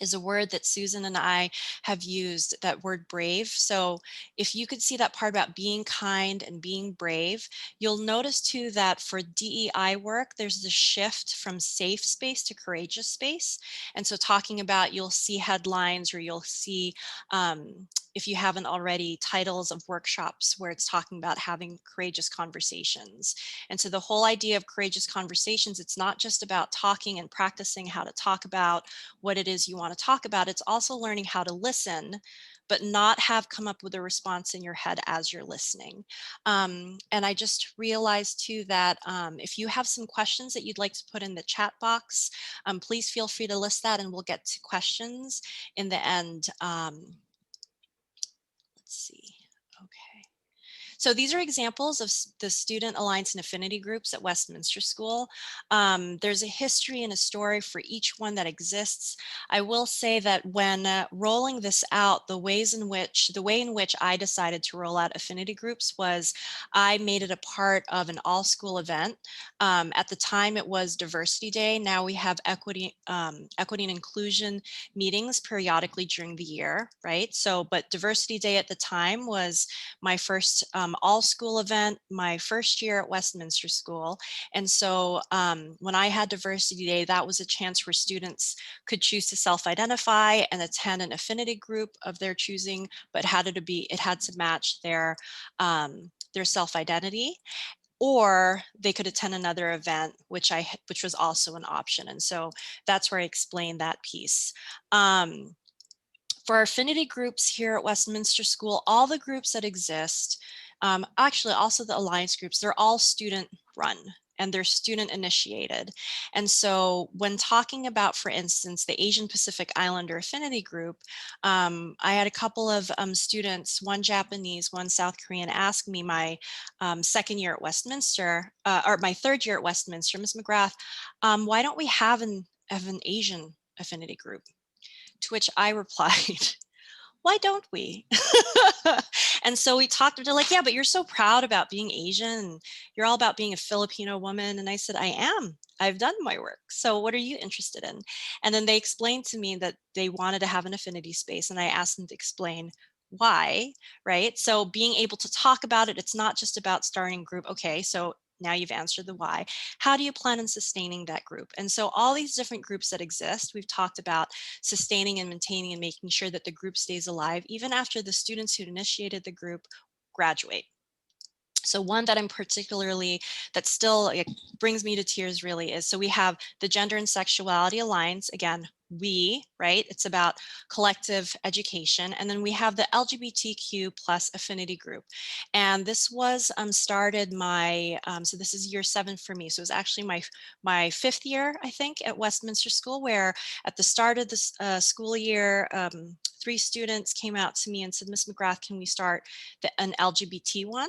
is a word that Susan and I have used, that word brave. So if you could see that part about being kind and being brave, you'll notice too that for DEI work, there's the shift from safe space to courageous space. And so talking about, you'll see headlines, or you'll see, if you haven't already, titles of workshops where it's talking about having courageous conversations. And so the whole idea of courageous conversations, it's not just about talking and practicing how to talk about what it is you want to talk about. It's also learning how to listen, but not have come up with a response in your head as you're listening. And I just realized too that if you have some questions that you'd like to put in the chat box, please feel free to list that and we'll get to questions in the end. Let's see. Okay. So these are examples of the Student Alliance and Affinity groups at Westminster School. There's a history and a story for each one that exists. I will say that when rolling this out, the way in which I decided to roll out affinity groups was I made it a part of an all-school event. At the time, it was Diversity Day. Now we have equity and inclusion meetings periodically during the year, right? So, but Diversity Day at the time was my first all school event, my first year at Westminster School. And so when I had Diversity Day, that was a chance where students could choose to self-identify and attend an affinity group of their choosing, but it had to match their self-identity, or they could attend another event, which was also an option. And so that's where I explained that piece. For our affinity groups here at Westminster School, all the groups that exist, actually also the alliance groups, they're all student run and they're student initiated. And so when talking about, for instance, the Asian Pacific Islander affinity group, I had a couple of students, one Japanese, one South Korean, ask me my second year at Westminster, or my third year at Westminster, Ms. McGrath, why don't we have an Asian affinity group? To which I replied, why don't we? And so we talked, they're like, yeah, but you're so proud about being Asian and you're all about being a Filipino woman. And I said, I am. I've done my work. So what are you interested in? And then they explained to me that they wanted to have an affinity space. And I asked them to explain why, right? So being able to talk about it, it's not just about starting a group. Okay, so now you've answered the why. How do you plan on sustaining that group? And so all these different groups that exist, we've talked about sustaining and maintaining and making sure that the group stays alive, even after the students who initiated the group graduate. So one that I'm particularly, that still brings me to tears really is, so we have the Gender and Sexuality Alliance, again, right? It's about collective education. And then we have the LGBTQ plus affinity group. And this was started so this is year 7 for me. So it was actually my 5th year, I think, at Westminster School, where at the start of this school year, 3 students came out to me and said, Ms. McGrath, can we start an LGBT one?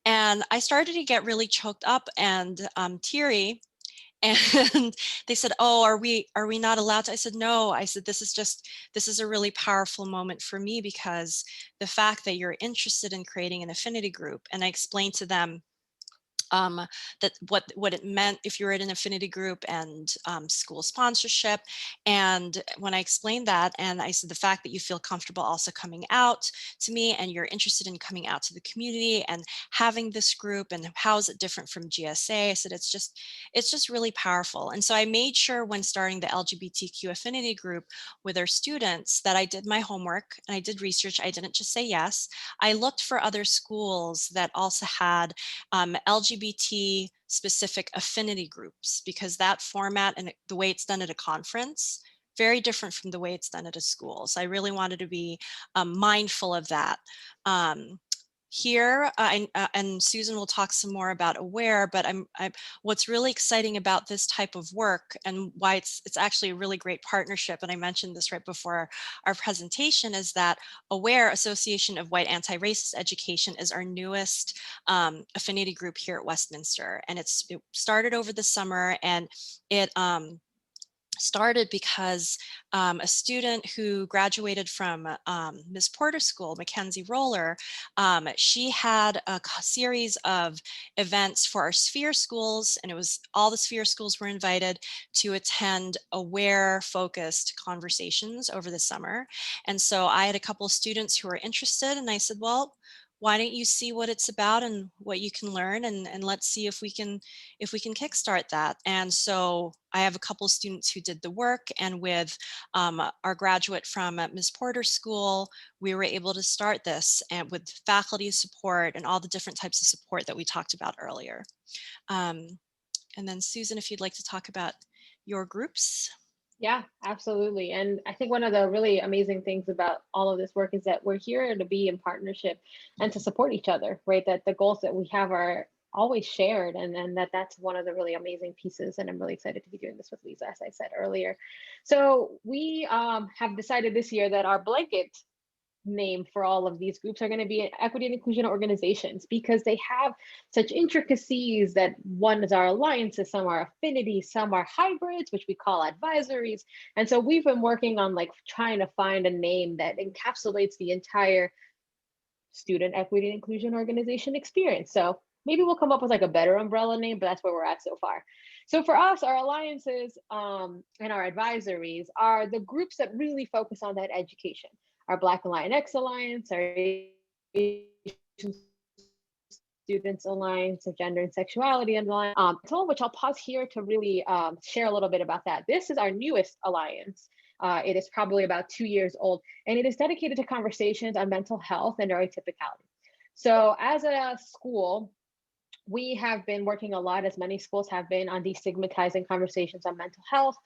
And I started to get really choked up and teary. And they said, oh, are we not allowed to? I said, no. I said, this is a really powerful moment for me, because the fact that you're interested in creating an affinity group. And I explained to them that what it meant if you were in an affinity group, and school sponsorship. And when I explained that, and I said the fact that you feel comfortable also coming out to me, and you're interested in coming out to the community and having this group, and how is it different from GSA? I said it's just really powerful. And so I made sure when starting the LGBTQ affinity group with our students that I did my homework and I did research. I didn't just say yes. I looked for other schools that also had LGBT specific affinity groups, because that format and the way it's done at a conference, very different from the way it's done at a school. So I really wanted to be mindful of that. here, and Susan will talk some more about AWARE, but what's really exciting about this type of work and why it's actually a really great partnership, and I mentioned this right before our presentation, is that AWARE, Association of White Anti-Racist Education, is our newest affinity group here at Westminster. And it started over the summer, and it started because a student who graduated from Ms. Porter's school, Mackenzie Roller, she had a series of events for our sphere schools, and it was all the sphere schools were invited to attend AWARE-focused conversations over the summer. And so I had a couple of students who were interested, and I said, well, why don't you see what it's about and what you can learn, and let's see if we can kickstart that. And so I have a couple of students who did the work, and with our graduate from Ms. Porter's school, we were able to start this, and with faculty support and all the different types of support that we talked about earlier. And then Susan, if you'd like to talk about your groups. Yeah, absolutely. And I think one of the really amazing things about all of this work is that we're here to be in partnership and to support each other, right? That the goals that we have are always shared, and that's one of the really amazing pieces. And I'm really excited to be doing this with Lisa, as I said earlier. So we have decided this year that our blanket name for all of these groups are going to be equity and inclusion organizations, because they have such intricacies that one is our alliances, some are affinities, some are hybrids, which we call advisories. And so we've been working on like trying to find a name that encapsulates the entire student equity and inclusion organization experience. So maybe we'll come up with like a better umbrella name, but that's where we're at so far. So for us, our alliances and our advisories are the groups that really focus on that education. Our Black and Latinx Alliance, our Asian Students Alliance, of Gender and Sexuality Alliance, which I'll pause here to really share a little bit about that. This is our newest alliance. It is probably about 2 years old, and it is dedicated to conversations on mental health and neurotypicality. So as a school, we have been working a lot, as many schools have been, on destigmatizing conversations on mental health,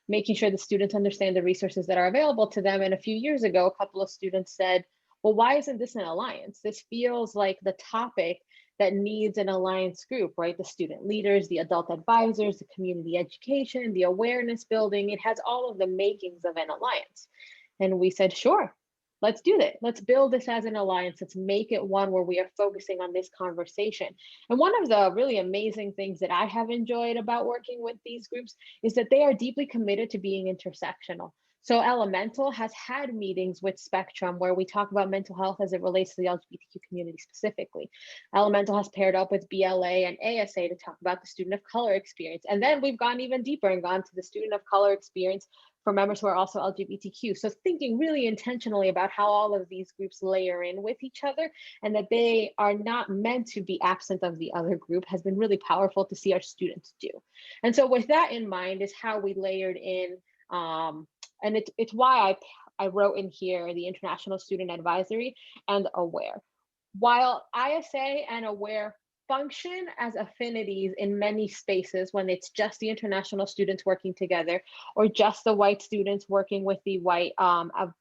making sure the students understand the resources that are available to them. And a few years ago, a couple of students said, well, why isn't this an alliance? This feels like the topic that needs an alliance group, right? The student leaders, the adult advisors, the community education, the awareness building. It has all of the makings of an alliance. And we said, sure, let's do that. Let's build this as an alliance. Let's make it one where we are focusing on this conversation. And one of the really amazing things that I have enjoyed about working with these groups is that they are deeply committed to being intersectional. So Elemental has had meetings with Spectrum where we talk about mental health as it relates to the LGBTQ community specifically. Elemental has paired up with BLA and ASA to talk about the student of color experience. And then we've gone even deeper and gone to the student of color experience for members who are also LGBTQ. So thinking really intentionally about how all of these groups layer in with each other, and that they are not meant to be absent of the other group, has been really powerful to see our students do. And so with that in mind is how we layered in, and it's why I wrote in here the International Student Advisory and AWARE. While ISA and AWARE function as affinities in many spaces when it's just the international students working together, or just the white students working with the white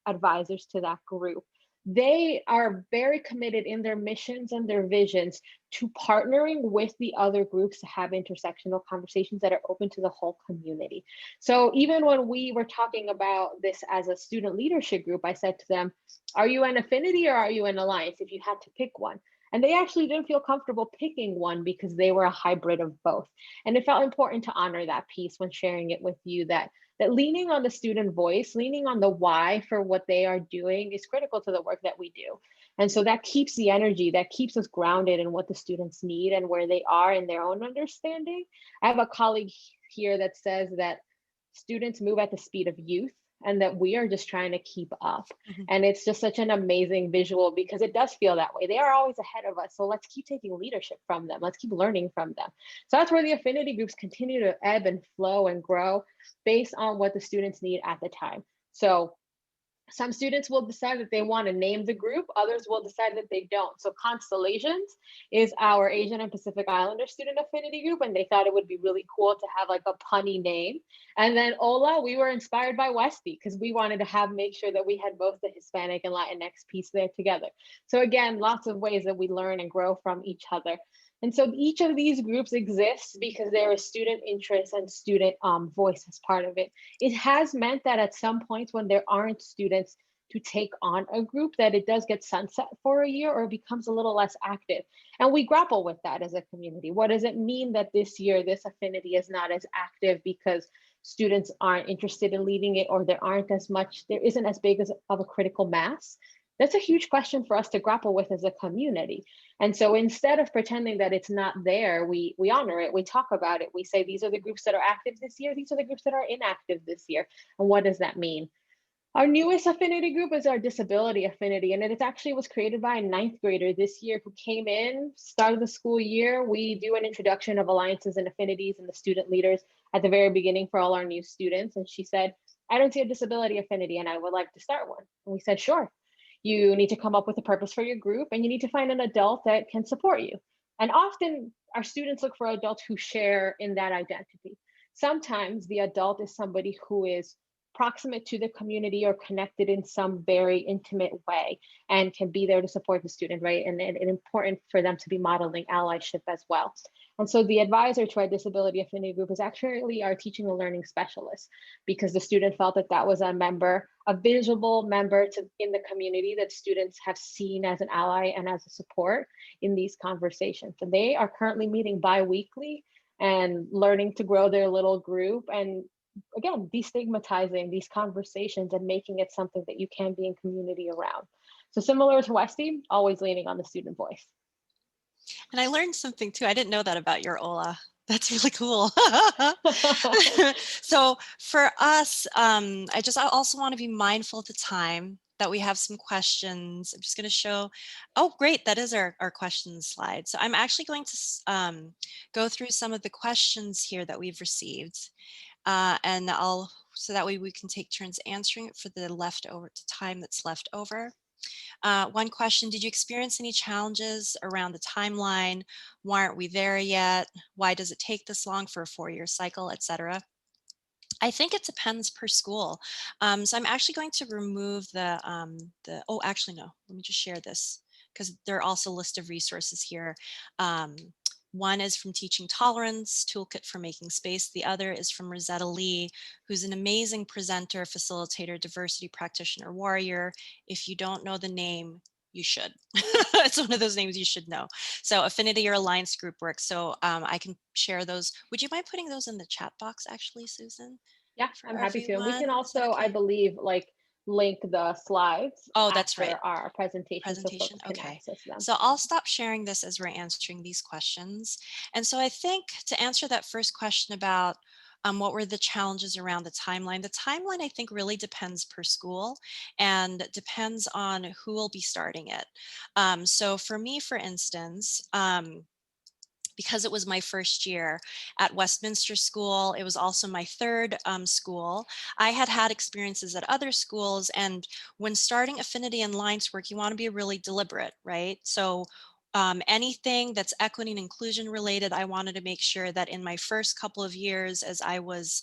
advisors to that group, they are very committed in their missions and their visions to partnering with the other groups to have intersectional conversations that are open to the whole community. So even when we were talking about this as a student leadership group, I said to them, are you an affinity or are you an alliance if you had to pick one? And they actually didn't feel comfortable picking one because they were a hybrid of both. And it felt important to honor that piece when sharing it with you, that leaning on the student voice, leaning on the why for what they are doing is critical to the work that we do. And so that keeps the energy, that keeps us grounded in what the students need and where they are in their own understanding. I have a colleague here that says that students move at the speed of youth, and that we are just trying to keep up. Mm-hmm. And it's just such an amazing visual because it does feel that way. They are always ahead of us. So let's keep taking leadership from them. Let's keep learning from them. So that's where the affinity groups continue to ebb and flow and grow based on what the students need at the time. So Some students will decide that they want to name the group, others will decide that they don't. So Constellations is our Asian and Pacific Islander student affinity group, and they thought it would be really cool to have like a punny name. And then Ola, we were inspired by Westy because we wanted to have make sure that we had both the Hispanic and Latinx piece there together. So again, lots of ways that we learn and grow from each other. And so each of these groups exists because there is student interest and student voice as part of it. It has meant that at some points when there aren't students to take on a group, that it does get sunset for a year or becomes a little less active. And we grapple with that as a community. What does it mean that this year this affinity is not as active because students aren't interested in leading it, or there isn't as big of a critical mass? That's a huge question for us to grapple with as a community. And so instead of pretending that it's not there, we honor it, we talk about it, we say these are the groups that are active this year, these are the groups that are inactive this year. And what does that mean? Our newest affinity group is our disability affinity, and it actually was created by a ninth grader this year who came in, started the school year. We do an introduction of alliances and affinities and the student leaders at the very beginning for all our new students. And she said, I don't see a disability affinity and I would like to start one. And we said, sure. You need to come up with a purpose for your group and you need to find an adult that can support you. And often our students look for adults who share in that identity. Sometimes the adult is somebody who is proximate to the community or connected in some very intimate way and can be there to support the student, right? And important for them to be modeling allyship as well. And so the advisor to our disability affinity group is actually our teaching and learning specialist, because the student felt that that was a visible member in the community that students have seen as an ally and as a support in these conversations. And they are currently meeting bi-weekly and learning to grow their little group, and again, destigmatizing these conversations and making it something that you can be in community around. So similar to Westy, always leaning on the student voice. And I learned something too. I didn't know that about your Ola. That's really cool. So for us, I also want to be mindful of the time, that we have some questions. I'm just going to show, oh, great, that is our questions slide. So I'm actually going to go through some of the questions here that we've received. And so that way we can take turns answering it for the time that's left over. One question, did you experience any challenges around the timeline? Why aren't we there yet? Why does it take this long for a 4-year cycle, etc.? I think it depends per school. So I'm actually going to remove oh, actually, no, let me just share this because there are also a list of resources here. One is from Teaching Tolerance, Toolkit for Making Space. The other is from Rosetta Lee, who's an amazing presenter, facilitator, diversity practitioner, warrior. If you don't know the name, you should. It's one of those names you should know. So affinity or alliance group work. So I can share those. Would you mind putting those in the chat box actually, Susan? Yeah, For I'm happy to. And we everyone? can Is that also, I okay? believe, like link the slides Oh, that's right. after our presentation so Presentation. folks can Okay. access them. So I'll stop sharing this as we're answering these questions. And so I think to answer that first question about what were the challenges around the timeline I think really depends per school and depends on who will be starting it. So for me, for instance, because it was my first year at Westminster School, it was also my third school. I had had experiences at other schools, and when starting affinity and alliance work, you want to be really deliberate, right? So anything that's equity and inclusion related, I wanted to make sure that in my first couple of years, as I was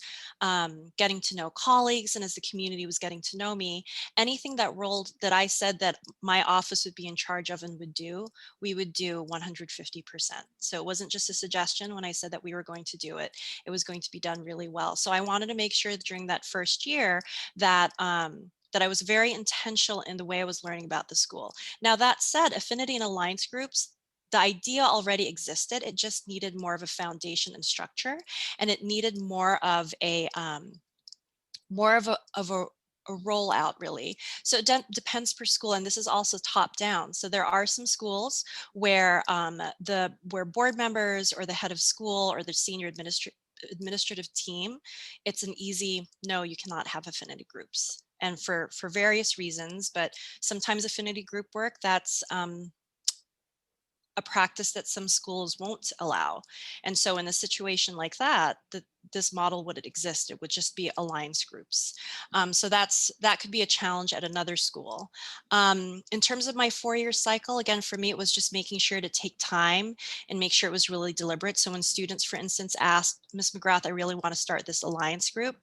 getting to know colleagues and as the community was getting to know me, anything that I said that my office would be in charge of and would do, we would do 150%. So it wasn't just a suggestion when I said that we were going to do it, it was going to be done really well. So I wanted to make sure that during that first year that that I was very intentional in the way I was learning about the school. Now that said, affinity and alliance groups, the idea already existed. It just needed more of a foundation and structure, and it needed more of a a rollout, really. So it depends per school, and this is also top down. So there are some schools where where board members or the head of school or the senior administrative team, it's an easy no, you cannot have affinity groups, and for various reasons. But sometimes affinity group work, that's a practice that some schools won't allow. And so in a situation like that, this model wouldn't exist. It would just be alliance groups. So that could be a challenge at another school. In terms of my 4-year cycle, again, for me, it was just making sure to take time and make sure it was really deliberate. So when students, for instance, asked, Ms. McGrath, I really want to start this alliance group,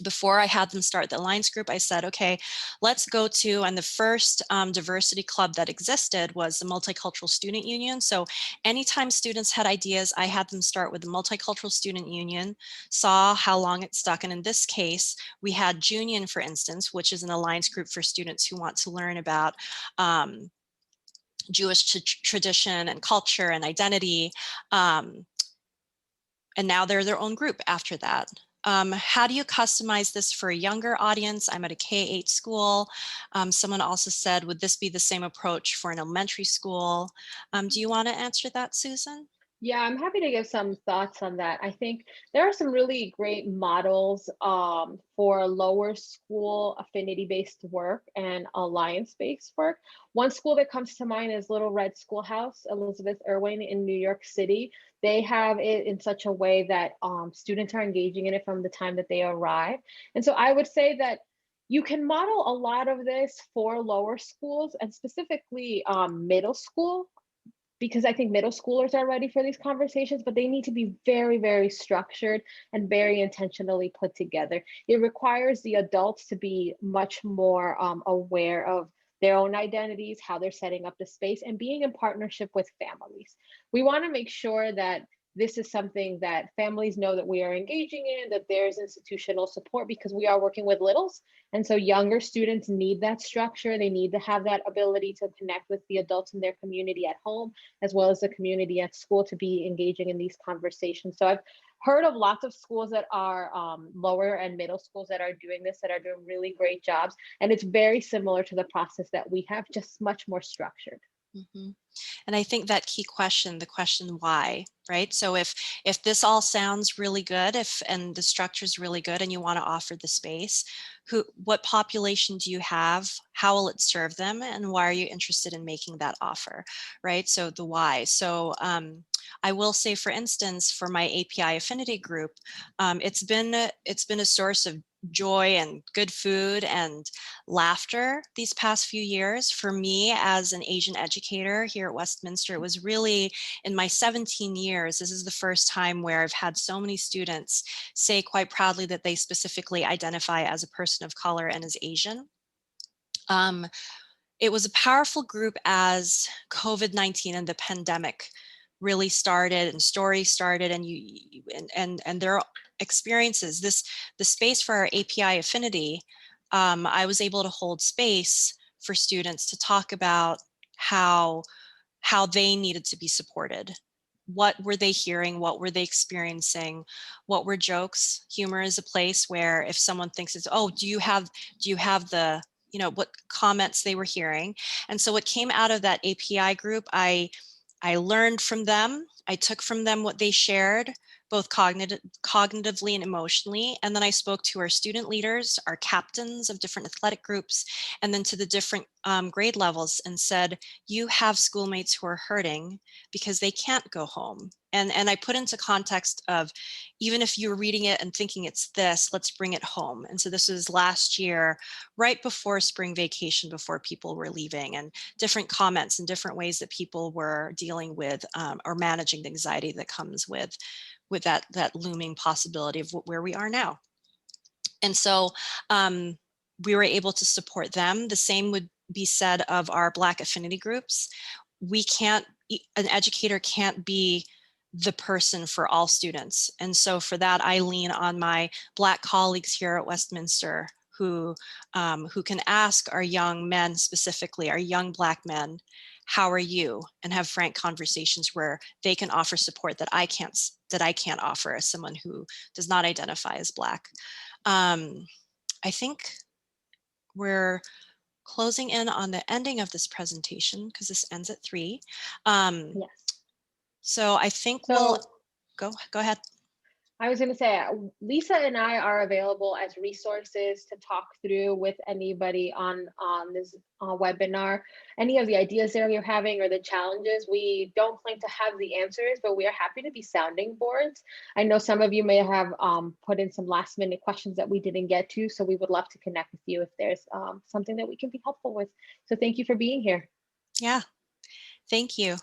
before I had them start the alliance group, I said, okay, let's go to, and the first diversity club that existed was the Multicultural Student Union. So anytime students had ideas, I had them start with the Multicultural Student Union, saw how long it stuck. And in this case, we had Junion, for instance, which is an alliance group for students who want to learn about Jewish tradition and culture and identity. And now they're their own group after that. How do you customize this for a younger audience? I'm at a K-8 school. Someone also said, would this be the same approach for an elementary school? Do you want to answer that, Susan? Yeah, I'm happy to give some thoughts on that. I think there are some really great models for lower school affinity-based work and alliance-based work. One school that comes to mind is Little Red Schoolhouse, Elizabeth Irwin in New York City. They have it in such a way that students are engaging in it from the time that they arrive. And so I would say that you can model a lot of this for lower schools and specifically middle school, because I think middle schoolers are ready for these conversations, but they need to be very, very structured and very intentionally put together. It requires the adults to be much more aware of their own identities, how they're setting up the space, and being in partnership with families. We want to make sure that this is something that families know that we are engaging in, that there's institutional support, because we are working with littles. And so younger students need that structure. They need to have that ability to connect with the adults in their community at home, as well as the community at school, to be engaging in these conversations. So I've heard of lots of schools that are lower and middle schools that are doing this, that are doing really great jobs. And it's very similar to the process that we have, just much more structured. Mm-hmm. And I think that key question, the question why, right? So if this all sounds really good, and the structure is really good and you want to offer the space, what population do you have? How will it serve them? And why are you interested in making that offer, right? So the why. So I will say, for instance, for my API affinity group, it's been a source of joy and good food and laughter these past few years. For me, as an Asian educator here at Westminster, it was really, in my 17 years, this is the first time where I've had so many students say quite proudly that they specifically identify as a person of color and as Asian. It was a powerful group as COVID-19 and the pandemic really started and stories started, and their experiences. The space for our API affinity, I was able to hold space for students to talk about how they needed to be supported. What were they hearing? What were they experiencing? What were jokes? Humor is a place where if someone thinks it's, oh, do you have the, what comments they were hearing? And so what came out of that API group, I learned from them. I took from them what they shared, both cognitively and emotionally. And then I spoke to our student leaders, our captains of different athletic groups, and then to the different grade levels, and said, you have schoolmates who are hurting because they can't go home. And I put into context of, even if you're reading it and thinking it's this, let's bring it home. And so this was last year, right before spring vacation, before people were leaving, and different comments and different ways that people were dealing with or managing the anxiety that comes with that looming possibility of where we are now. And so we were able to support them. The same would be said of our Black affinity groups. An educator can't be the person for all students. And so for that, I lean on my Black colleagues here at Westminster who can ask our young men, specifically our young Black men, how are you? And have frank conversations where they can offer support that I can't offer as someone who does not identify as Black. I think we're closing in on the ending of this presentation because this ends at 3. Yes. So I think we'll So go ahead. I was going to say, Lisa and I are available as resources to talk through with anybody on this webinar. Any of the ideas that you're having or the challenges, we don't claim to have the answers, but we are happy to be sounding boards. I know some of you may have put in some last minute questions that we didn't get to, so we would love to connect with you if there's something that we can be helpful with. So thank you for being here. Yeah, thank you.